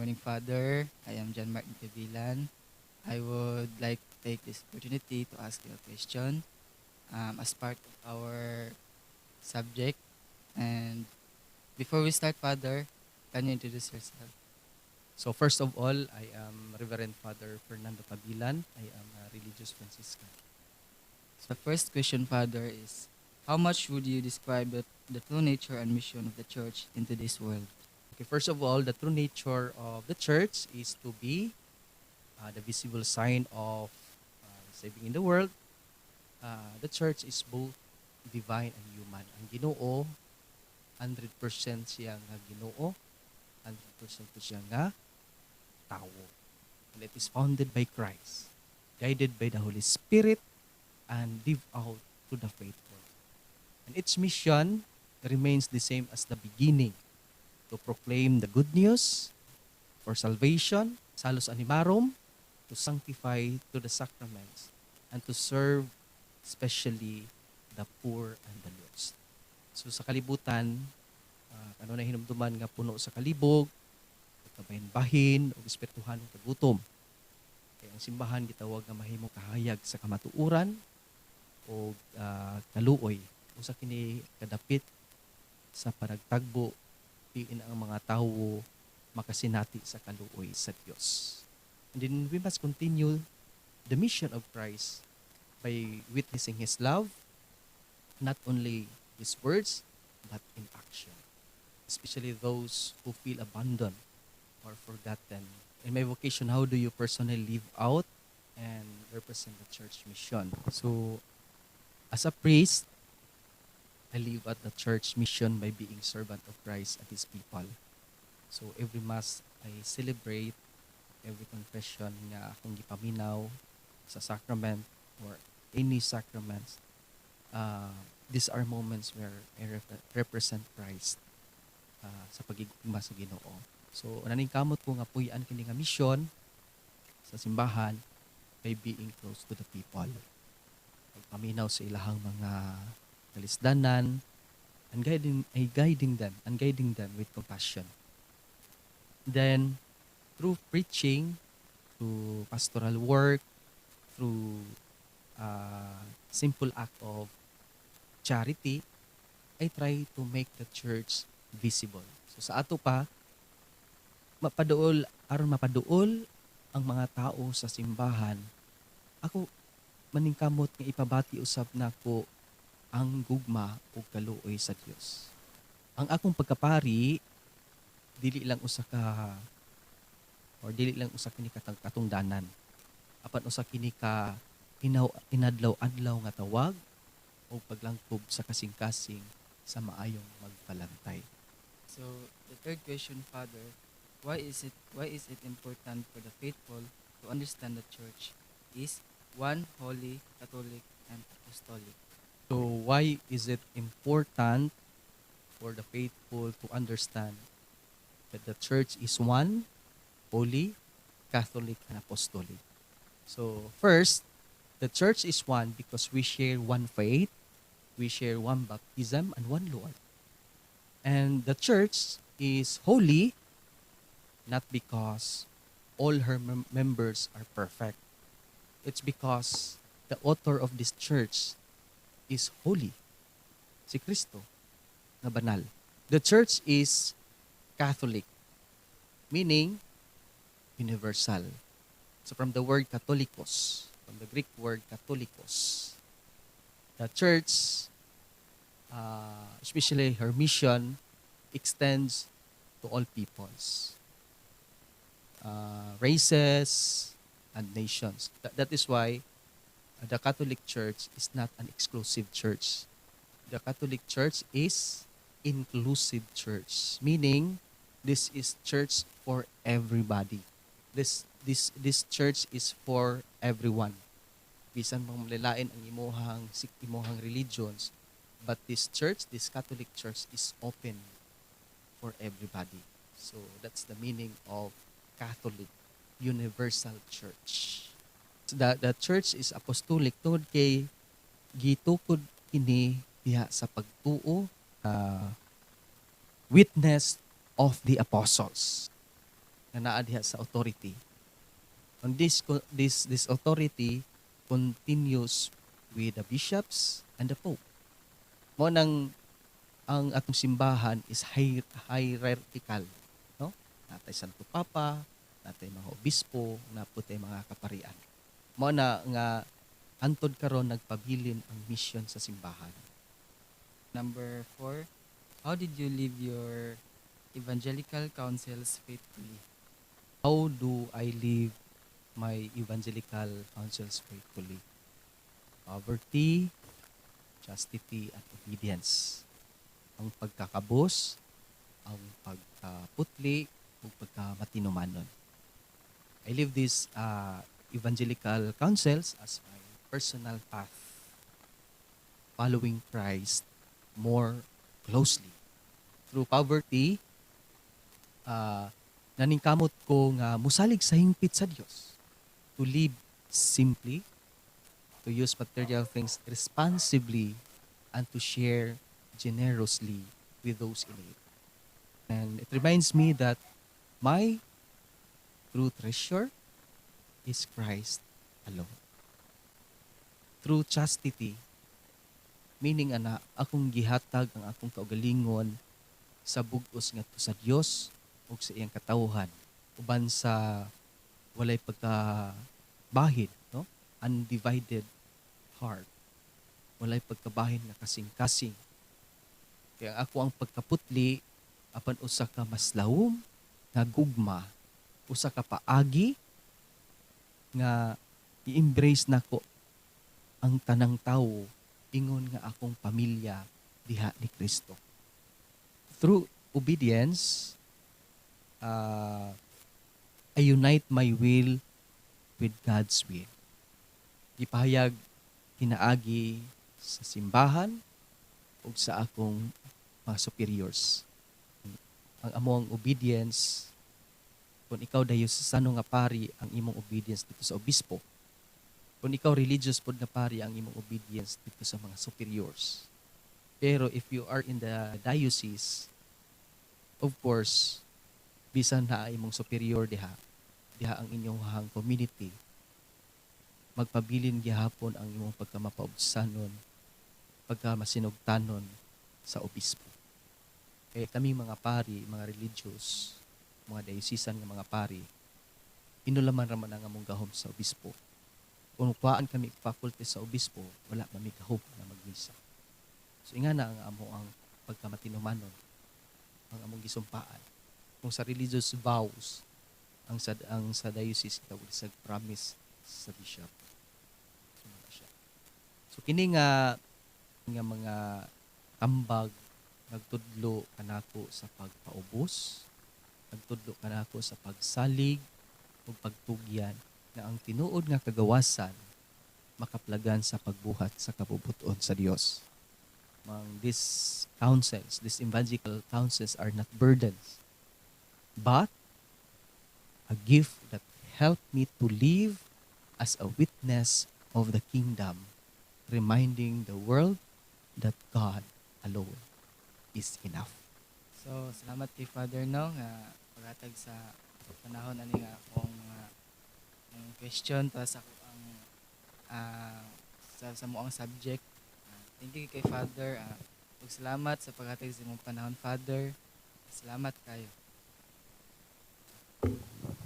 morning, Father. I am John Martin Cabilan. I would like to take this opportunity to ask you a question as part of our subject. And before we start, Father, can you introduce yourself? So first of all, I am Reverend Father Fernando Cabilan. I am a religious Franciscan. So the first question, Father, is how much would you describe the true nature and mission of the church in today's world? Okay, first of all, the true nature of the church is to be the visible sign of saving in the world. The church is both divine and human. Ang Ginoo, 100% siya nga Ginoo, 100% po siya nga tao. And it is founded by Christ, guided by the Holy Spirit, and live out to the faithful. And its mission remains the same as the beginning, to proclaim the good news for salvation, salus animarum, to sanctify to the sacraments, and to serve especially the poor and the lost. So sa kalibutan, ano na hinumduman nga puno sa kalibog, kabahin-bahin, o espirituhan ng kagutom. Kaya ang simbahan gitawag nga mahimong kahayag sa kamatuuran o kaluoy. Usa kini kadapit sa panagtagbo diin ang mga tawo makasinati sa kaluoy sa Dios. And then we must continue the mission of Christ by witnessing His love, not only His words, but in action. Especially those who feel abandoned or forgotten. In my vocation, how do you personally live out and represent the church mission? So, as a priest, I live at the church mission by being servant of Christ and His people. So every Mass, I celebrate every confession nga akong gipaminaw sa sacrament or any sacraments. These are moments where I represent Christ sa pagigugma sa Ginoo. So unaning kamot ko nga puy-an kini nga mission sa simbahan by being close to the people. Pagpaminaw sa ilahang mga kalisdanan, and guiding them with compassion. Then, through preaching, through pastoral work, through simple act of charity, I try to make the church visible. So sa ato pa, aron mapaduol ang mga tao sa simbahan, ako maningkamot nga ipabati usab nako ang gugma o kaluoy sa Dios. Ang akong pagkapari dili lang usa kini katungdanan. Apan usa kini ka inadlaw-adlaw nga tawag o paglangkob sa kasing-kasing sa maayong magpalantay. So the third question, Father, why is it important for the faithful to understand the church is one, holy, Catholic, and apostolic? So why is it important for the faithful to understand that the church is one, holy, Catholic, and apostolic? So first, the church is one because we share one faith, we share one baptism, and one Lord. And the church is holy not because all her members are perfect. It's because the author of this church is holy. Si Kristo na banal. The church is Catholic, meaning universal. So from the word Catholicos, from the Greek word Catholicos, the church, especially her mission, extends to all peoples, races, and nations. That is why the Catholic Church is not an exclusive church. The Catholic Church is inclusive church, meaning this is church for everybody. This church is for everyone. Bisan mang malalain ang imohang religions, but this Catholic Church is open for everybody. So that's the meaning of Catholic, universal church. The church is apostolic tungod kay gitukod kini diha sa pagtuo, witness of the apostles. nga naa diha sa authority. And this authority continues with the bishops and the pope. Mo nang ang atong simbahan is hierarchical, no? Natay Santo Papa, natay mga obispo, naputay mga kaparian. Mo na nga antod karon nagpabilin ang mission sa simbahan. Number 4, how did you live your evangelical counsels faithfully? How do I live my evangelical counsels faithfully? Poverty, chastity, at obedience. Ang pagkakabos, ang pagkaputli, ug pagkamatinumanon. I live these evangelical counsels as my personal path, following Christ more closely. Through poverty, naningkamot ko nga musalig sa hingpit sa Dios, to live simply, to use material things responsibly, and to share generously with those in need. And it reminds me that my true treasure is Christ alone. Through chastity, meaning ana akong gihatag ang akong kaugalingon sa bug-os ngadto sa Dios ug sa iyang katawhan uban sa walay pagkabahid, no? Undivided heart. Walay pagkabahin nga kasing-kasing. Kaya ako ang pagkaputli apan usa ka mas lawom nga gugma, usa ka paagi nga i-embrace nako ang tanang tawo ingon nga akong pamilya diha ni Kristo. Through obedience, I unite my will with God's will. Gipahayag hinaagi sa simbahan ug sa akong mga superiors. Ang among obedience, kung ikaw dayosano nga pari, ang imong obedience dito sa obispo. Kung ikaw religious pod nga pari, ang imong obedience dito sa mga superiors. Pero if you are in the diocese, of course, bisan na imong superior diha ang inyong community, magpabilin gihapon ang imong pagkamapaubsanon, pagkamasinugtanon sa obispo. Kaya kami mga pari, mga religious, mga diocesan nga mga pari, inulaman raman ang among gahom sa obispo. Kung kuhaan kami faculty sa obispo, wala kami gahom na magmisa. So nga na ang amo ang pagkamatinumanon, ang among gisumpaan. Kung sa religious vows, ang sa diocese tawag sa promise sa bishop. So kini nga mga tambag nagtudlo kanako sa pagpaubos, nagtudlo kanako sa pagsalig ug pagtugyan na ang tinuod nga kagawasan makaplagan sa pagbuhat sa kabubuton sa Dios. These counsels, these evangelical counsels are not burdens, but a gift that help me to live as a witness of the kingdom, reminding the world that God alone is enough. So, salamat kay Father no nga paghatag sa panahon ani nga akong mga question para sa ako ang sa moang subject. Thank you kay Father. Ug salamat sa paghatag sa imong panahon, Father. Salamat kayo.